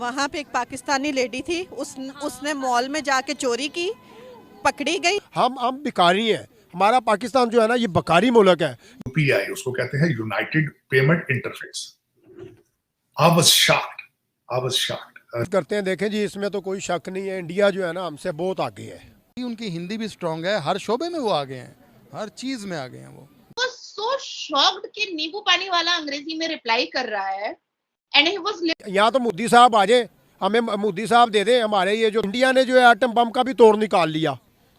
वहाँ पे एक पाकिस्तानी लेडी थी, उसने मॉल में जाके चोरी की, पकड़ी गई। हम भिखारी हैं। हमारा पाकिस्तान जो है ना, ये बकारी मुल्क है। यूपीआई उसको कहते हैं, United payment interface. I was shocked. करते हैं, देखें जी, इसमें तो कोई शक नहीं है, इंडिया जो है ना हमसे बहुत आगे है। उनकी हिंदी भी स्ट्रांग है, हर शोबे में वो आगे हैं, हर चीज में आगे हैं। वो सो शॉक्ड कि नींबू पानी वाला अंग्रेजी में रिप्लाई कर रहा है एंड ही वाज। यहाँ तो मोदी साहब आ जाए, हमें मोदी साहब दे दें। हमारे ये जो इंडिया ने जो है एटम बम का भी तोड़ निकाल लिया,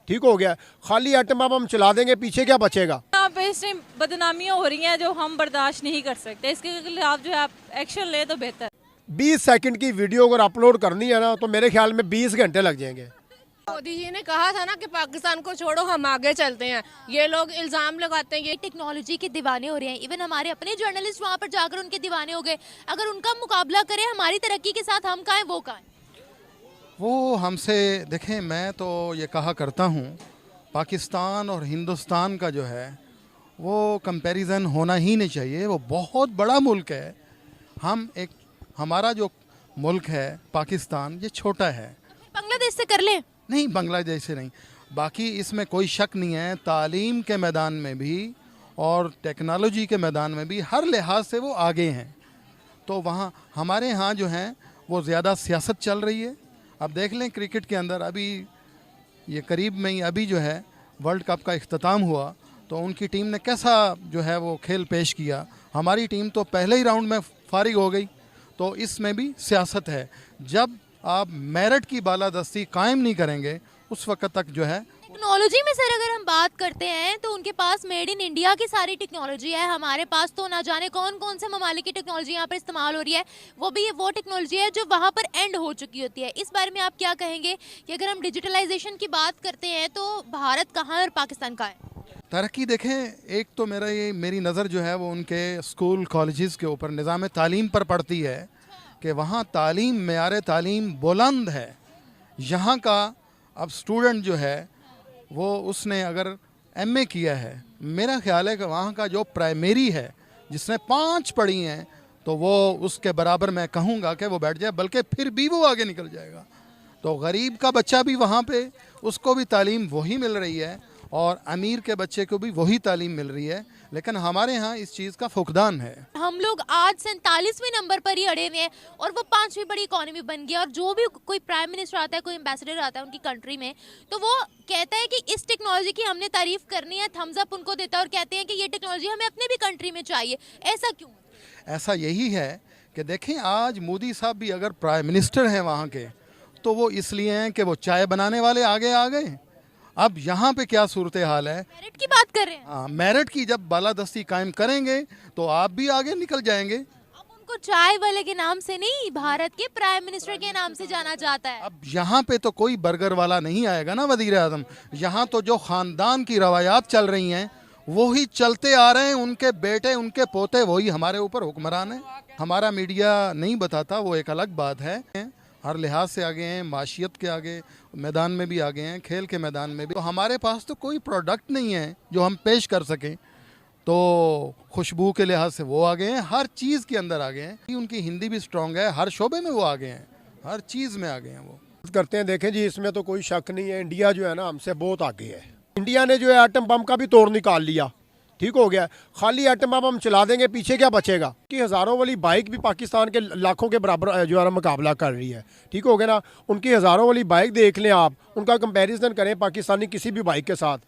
ठीक हो गया। खाली एटम बम हम चला देंगे, पीछे क्या बचेगा। यहाँ पे इस टाइम बदनामियाँ हो रही हैं जो हम बर्दाश्त नहीं कर सकते। इसके खिलाफ जो है आप एक्शन ले तो बेहतर। 20 सेकंड की वीडियो अगर अपलोड करनी है ना, तो मेरे ख्याल में 20 घंटे लग जाएंगे। मोदी जी ने कहा था ना कि पाकिस्तान को छोड़ो, हम आगे चलते हैं। ये लोग इल्जाम लगाते हैं, ये टेक्नोलॉजी के दीवाने हो रहे हैं। इवन हमारे अपने जर्नलिस्ट वहाँ पर जाकर उनके दीवाने हो गए। अगर उनका मुकाबला करें हमारी तरक्की के साथ, हम कहाँ हैं वो कहाँ हैं। वो हमसे देखें, मैं तो ये कहा करता हूँ, पाकिस्तान और हिंदुस्तान का जो है वो कंपैरिजन होना ही नहीं चाहिए। वो बहुत बड़ा मुल्क है। हमारा जो मुल्क है पाकिस्तान, ये छोटा है। बांग्लादेश से कर लें? नहीं, बांग्लादेश से नहीं। बाकी इसमें कोई शक नहीं है, तालीम के मैदान में भी और टेक्नोलॉजी के मैदान में भी हर लिहाज से वो आगे हैं। तो वहाँ हमारे यहाँ जो हैं वो ज़्यादा सियासत चल रही है। अब देख लें क्रिकेट के अंदर, अभी ये करीब में ही अभी जो है वर्ल्ड कप का इख्तिताम हुआ, तो उनकी टीम ने कैसा जो है वो खेल पेश किया। हमारी टीम तो पहले ही राउंड में फारिग हो गई। तो इसमें भी सियासत है। जब आप मेरिट की बालादस्ती कायम नहीं करेंगे, उस वक्त तक जो है। टेक्नोलॉजी में सर अगर हम बात करते हैं तो उनके पास मेड इन इंडिया की सारी टेक्नोलॉजी है। हमारे पास तो ना जाने कौन कौन से ममालिक की टेक्नोलॉजी यहाँ पर इस्तेमाल हो रही है। वो भी वो टेक्नोलॉजी है जो वहाँ पर एंड हो चुकी होती है। इस बारे में आप क्या कहेंगे कि अगर हम डिजिटलाइजेशन की बात करते हैं तो भारत कहाँ और पाकिस्तान कहाँ है? तरक्की देखें, एक तो मेरी नज़र जो है वो उनके स्कूल कॉलेजेस के ऊपर, निज़ाम तालीम पर पड़ती है कि वहाँ तालीम, मेयार तालीम बुलंद है। यहाँ का अब स्टूडेंट जो है वो उसने अगर एमए किया है, मेरा ख्याल है कि वहाँ का जो प्राइमरी है जिसने 5 पढ़ी हैं, तो वो उसके बराबर मैं कहूँगा कि वो बैठ जाए, बल्कि फिर भी वो आगे निकल जाएगा। तो गरीब का बच्चा भी वहाँ पे, उसको भी तालीम वही मिल रही है और अमीर के बच्चे को भी वही तालीम मिल रही है। लेकिन हमारे यहाँ इस चीज़ का फुकदान है। हम लोग आज 47वें नंबर पर ही अड़े हुए हैं और वो 5वीं बड़ी इकोनॉमी बन गई। और जो भी कोई प्राइम मिनिस्टर आता है, कोई एम्बेसडर आता है उनकी कंट्री में, तो वो कहता है कि इस टेक्नोलॉजी की हमने तारीफ करनी है, थम्स अप उनको देता है और कहते हैं कि ये टेक्नोलॉजी हमें अपने भी कंट्री में चाहिए। ऐसा क्यों? ऐसा यही है कि देखें, आज मोदी साहब भी अगर प्राइम मिनिस्टर हैं वहाँ के, तो वो इसलिए हैं कि वो चाय बनाने वाले आगे आ गए। अब यहाँ पे क्या सूरत हाल है? मेरिट की बात कर रहे हैं। हाँ, मेरिट की जब बालादस्ती कायम करेंगे तो आप भी आगे निकल जाएंगे। अब उनको चाय वाले के नाम से नहीं, भारत के प्राइम मिनिस्टर के नाम से जाना जाता है। अब यहाँ पे तो कोई बर्गर वाला नहीं आएगा ना वजीर आजम। यहाँ तो जो ख़ानदान की रवायात चल रही हैं वही चलते आ रहे हैं। उनके बेटे, उनके पोते वही हमारे ऊपर हुक्मरान हैं। हमारा मीडिया नहीं बताता, वो एक अलग बात है। हर लिहाज से आगे हैं, माशियत के आगे, मैदान में भी आगे हैं, खेल के मैदान में भी। तो हमारे पास तो कोई प्रोडक्ट नहीं है जो हम पेश कर सकें। तो खुशबू के लिहाज से वो आगे हैं, हर चीज़ के अंदर आगे हैं। उनकी हिंदी भी स्ट्रांग है, हर शोबे में वो आगे हैं, हर चीज़ में आगे हैं। वो करते हैं, देखें जी, इसमें तो कोई शक नहीं है, इंडिया जो है ना हमसे बहुत आगे है। इंडिया ने जो है एटम बम का भी तोड़ निकाल लिया, ठीक हो गया। खाली एटम बम हम चला देंगे, पीछे क्या बचेगा। कि हज़ारों वाली बाइक भी पाकिस्तान के लाखों के बराबर जो है ना मुकाबला कर रही है, ठीक हो गया ना। उनकी हज़ारों वाली बाइक देख लें आप, उनका कंपैरिजन करें पाकिस्तानी किसी भी बाइक के साथ,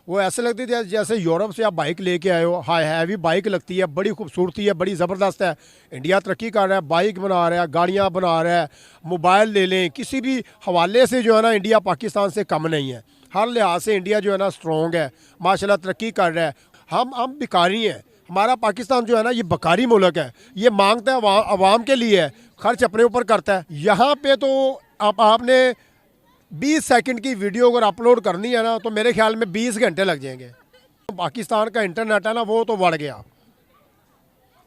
वो ऐसे लगती थी जैसे यूरोप से आप बाइक लेके आए हो। हाई हैवी बाइक लगती है, बड़ी खूबसूरती है, बड़ी ज़बरदस्त है। इंडिया तरक्की कर रहा है, बाइक बना रहा है, गाड़ियाँ बना रहा है, मोबाइल ले लें, किसी भी हवाले से जो है ना इंडिया पाकिस्तान से कम नहीं है। हर लिहाज से इंडिया जो है ना स्ट्रॉन्ग है, माशाल्लाह तरक्की कर रहा है। हम भिखारी हैं। हमारा पाकिस्तान जो है ना ये बकारी मुल्क है। ये मांगता है अवाम के लिए है, खर्च अपने ऊपर करता है। यहाँ पे तो आपने 20 सेकंड की वीडियो अगर अपलोड करनी है ना, तो मेरे ख्याल में 20 घंटे लग जाएंगे। पाकिस्तान का इंटरनेट है ना, वो तो बढ़ गया,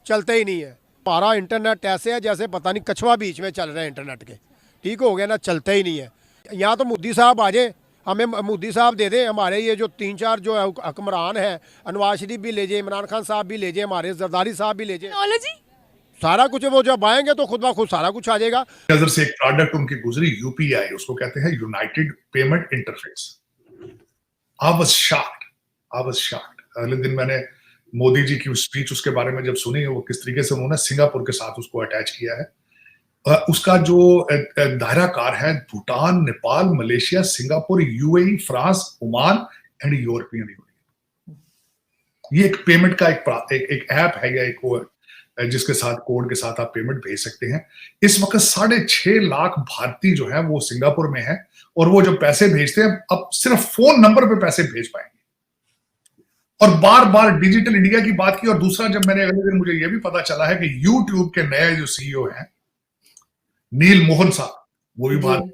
चलते ही नहीं है। हमारा इंटरनेट ऐसे है जैसे पता नहीं कछुआ बीच में चल रहे हैं इंटरनेट के, ठीक हो गया ना, चलते ही नहीं है। यहाँ तो मोदी साहब आ जाए, हमें मोदी साहब दे दें। हमारे ये जो 3-4 जो हुक्मरान है, नवाज शरीफ भी ले जाए, इमरान खान साहब भी ले जाए, हमारे जरदारी साहब भी ले जाए। टेक्नोलॉजी सारा कुछ वो जब आएंगे तो खुद ब खुद सारा कुछ आ जाएगा। नजर से एक प्रोडक्ट उनकी गुजरी यूपीआई, उसको कहते हैं United payment interface. I was shocked. अगले दिन मैंने मोदी जी की स्पीच उसके बारे में जब सुनी, वो किस तरीके से उन्होंने सिंगापुर के साथ उसको अटैच किया है। उसका जो दायराकार है Bhutan, Nepal, Malaysia, Singapore, UAE, France, Oman and European union. ये एक पेमेंट का एक ऐप है या एक जिसके साथ कोड के साथ आप पेमेंट भेज सकते हैं। इस वक्त 6.5 लाख भारतीय जो है वो सिंगापुर में है, और वो जब पैसे भेजते हैं अब सिर्फ फोन नंबर पे पैसे भेज पाएंगे। और बार बार डिजिटल इंडिया की बात की। और दूसरा, जब मैंने अगले दिन मुझे यह भी पता चला है कि यूट्यूब के नए जो सीईओ हैं नील मोहन साहब, वो भी भारत,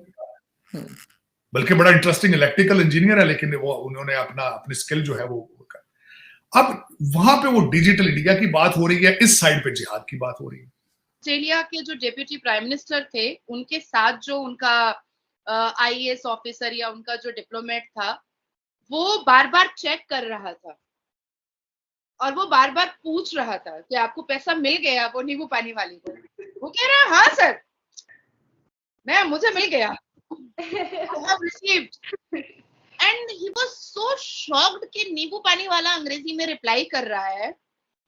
बल्कि बड़ा इंटरेस्टिंग इलेक्ट्रिकल इंजीनियर है, लेकिन वो उन्होंने अपनी स्किल जो है वो अब वहां पे वो डिजिटल इंडिया की बात हो रही है, इस साइड पे जिहाद की बात हो रही है। ऑस्ट्रेलिया के जो डेप्यूटी प्राइम मिनिस्टर थे, उनके साथ जो उनका आईएएस ऑफिसर या उनका जो डिप्लोमेट था, वो बार बार चेक कर रहा था और वो बार बार पूछ रहा था कि आपको पैसा मिल गया, वो नींबू पानी वाली को। वो कह रहा है हाँ सर, मुझे मिल गया। And he was so shocked कि नींबू पानी वाला अंग्रेजी में रिप्लाई कर रहा है।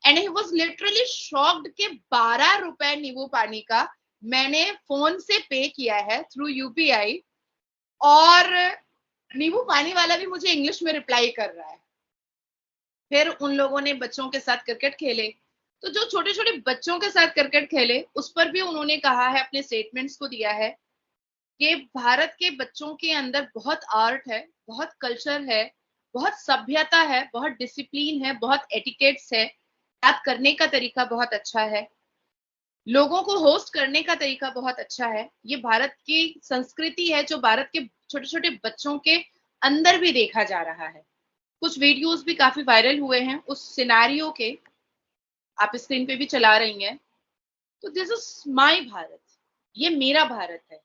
And he was literally shocked कि 12 रुपए नींबू पानी का मैंने फोन से पे किया है थ्रू यूपीआई, और नींबू पानी वाला भी मुझे इंग्लिश में रिप्लाई कर रहा है। फिर उन लोगों ने बच्चों के साथ क्रिकेट खेले, तो जो छोटे छोटे बच्चों के साथ क्रिकेट खेले उस पर भी उन्होंने कहा है, अपने स्टेटमेंट्स को दिया है कि भारत के बच्चों के अंदर बहुत आर्ट है, बहुत कल्चर है, बहुत सभ्यता है, बहुत डिसिप्लिन है, बहुत एटिकेट्स है, बात करने का तरीका बहुत अच्छा है, लोगों को होस्ट करने का तरीका बहुत अच्छा है। ये भारत की संस्कृति है जो भारत के छोटे छोटे बच्चों के अंदर भी देखा जा रहा है। कुछ वीडियोस भी काफी वायरल हुए हैं उस सिनेरियो के, आप स्क्रीन पे भी चला रही हैं। तो दिस इज माय भारत, ये मेरा भारत है,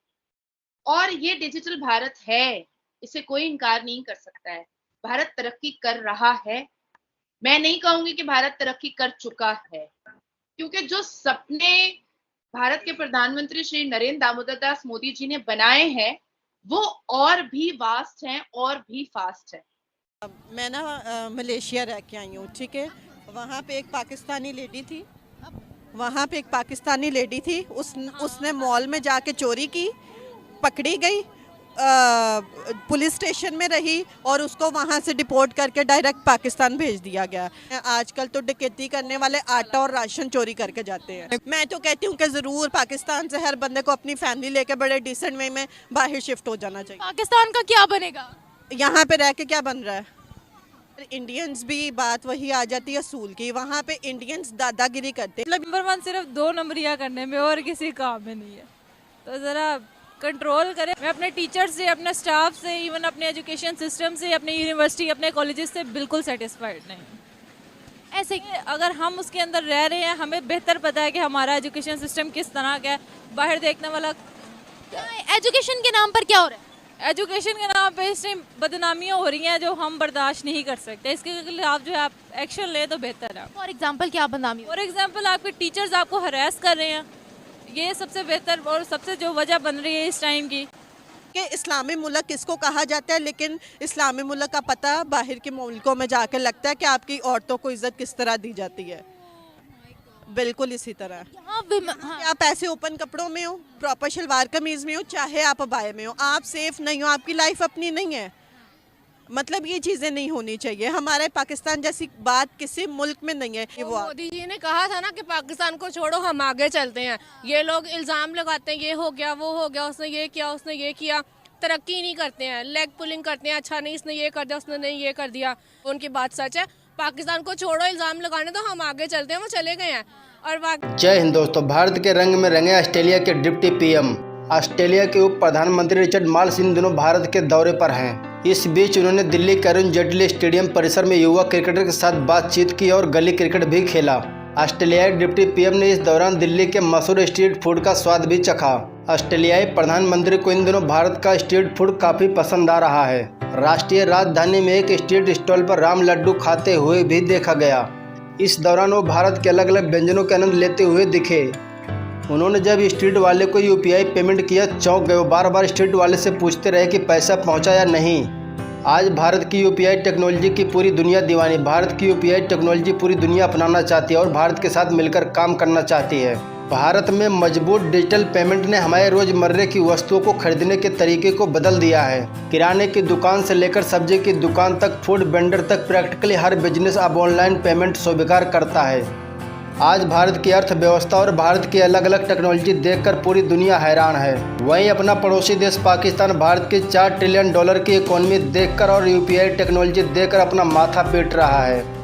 और ये डिजिटल भारत है, इसे कोई इनकार नहीं कर सकता है। भारत तरक्की कर रहा है, मैं नहीं कहूंगी कि भारत तरक्की कर चुका है, क्योंकि जो सपने भारत के प्रधानमंत्री श्री नरेंद्र दामोदर दास मोदी जी ने बनाए हैं वो और भी वास्ट हैं और भी फास्ट है। मैं ना मलेशिया रह के आई हूँ, ठीक है। वहाँ पे एक पाकिस्तानी लेडी थी, उसने मॉल में जाके चोरी की, पकड़ी गई, पुलिस स्टेशन में रही और उसको वहाँ से डिपोर्ट करके डायरेक्ट पाकिस्तान भेज दिया गया। आजकल तो डकैती करने वाले आटा और राशन चोरी करके जाते हैं। मैं तो कहती हूँ कि ज़रूर पाकिस्तान से हर बंदे को अपनी फैमिली लेके बड़े डिसेंट वे में बाहर शिफ्ट हो जाना चाहिए। पाकिस्तान का क्या बनेगा? यहाँ पे रह के क्या बन रहा है? इंडियंस भी बात वही आ जाती है असूल की, वहाँ पे इंडियंस दादागिरी करते हैं। नंबर 1 सिर्फ 2 नंबरिया करने में और किसी काम में नहीं है, तो ज़रा कंट्रोल करें। मैं अपने टीचर्स से, अपने स्टाफ से, इवन अपने एजुकेशन सिस्टम से, अपने यूनिवर्सिटी, अपने कॉलेजेस से बिल्कुल सेटिस्फाइड नहीं। ऐसे अगर हम उसके अंदर रह रहे हैं, हमें बेहतर पता है कि हमारा एजुकेशन सिस्टम किस तरह का है। बाहर देखने वाला एजुकेशन के नाम पर क्या हो रहा है? एजुकेशन के नाम पे इस टाइम बदनामियाँ हो रही हैं जो हम बर्दाश्त नहीं कर सकते। इसके खिलाफ जो है आप एक्शन लें तो बेहतर है। फॉर एग्जाम्पल क्या बदनामी? फॉर एग्जाम्पल आपके टीचर्स आपको हरास कर रहे हैं, ये सबसे बेहतर और सबसे जो वजह बन रही है इस टाइम की कि इस्लामी मुल्क किसको कहा जाता है, लेकिन इस्लामी मुल्क का पता बाहर के मुल्कों में जाके लगता है कि आपकी औरतों को इज्जत किस तरह दी जाती है। बिल्कुल इसी तरह आप ऐसे ओपन कपड़ों में हो, प्रॉपर शलवार कमीज में हो, चाहे आप अबाए में हो, आप सेफ नहीं हो, आपकी लाइफ अपनी नहीं है। मतलब ये चीज़ें नहीं होनी चाहिए। हमारे पाकिस्तान जैसी बात किसी मुल्क में नहीं है। वो मोदी जी ने कहा था ना कि पाकिस्तान को छोड़ो, हम आगे चलते हैं। ये लोग इल्ज़ाम लगाते हैं, ये हो गया, वो हो गया, उसने ये किया, उसने ये किया, तरक्की नहीं करते हैं, लेग पुलिंग करते हैं। अच्छा नहीं इसने ये कर दिया, उसने नहीं ये कर दिया। उनकी बात सच है, पाकिस्तान को छोड़ो, इल्ज़ाम लगाने तो हम आगे चलते हैं। वो चले गए हैं। और जय हिंद दोस्तों, भारत के रंग में रंगे ऑस्ट्रेलिया के डिप्टी पीएम। ऑस्ट्रेलिया के उप प्रधानमंत्री रिचर्ड मार्श इन दिनों भारत के दौरे पर हैं। इस बीच उन्होंने दिल्ली के अरुण जेटली स्टेडियम परिसर में युवा क्रिकेटर के साथ बातचीत की और गली क्रिकेट भी खेला। ऑस्ट्रेलियाई डिप्टी पीएम ने इस दौरान दिल्ली के मशहूर स्ट्रीट फूड का स्वाद भी चखा। ऑस्ट्रेलियाई प्रधानमंत्री को इन दिनों भारत का स्ट्रीट फूड काफी पसंद आ रहा है। राष्ट्रीय राजधानी में एक स्ट्रीट स्टॉल पर राम लड्डू खाते हुए भी देखा गया। इस दौरान वो भारत के अलग अलग व्यंजनों के आनंद लेते हुए दिखे। उन्होंने जब स्ट्रीट वाले को यूपीआई पेमेंट किया चौंक गए। वो बार बार स्ट्रीट वाले से पूछते रहे कि पैसा पहुंचा या नहीं। आज भारत की यूपीआई टेक्नोलॉजी की पूरी दुनिया दीवानी। भारत की यूपीआई टेक्नोलॉजी पूरी दुनिया अपनाना चाहती है और भारत के साथ मिलकर काम करना चाहती है। भारत में मजबूत डिजिटल पेमेंट ने हमारे रोजमर्रे की वस्तुओं को खरीदने के तरीके को बदल दिया है। किराने की दुकान से लेकर सब्जी की दुकान तक, फूड वेंडर तक, प्रैक्टिकली हर बिजनेस अब ऑनलाइन पेमेंट स्वीकार करता है। आज भारत की अर्थव्यवस्था और भारत की अलग अलग टेक्नोलॉजी देखकर पूरी दुनिया हैरान है। वहीं अपना पड़ोसी देश पाकिस्तान भारत की $4 ट्रिलियन की इकोनॉमी देखकर और यूपीआई टेक्नोलॉजी देखकर अपना माथा पीट रहा है।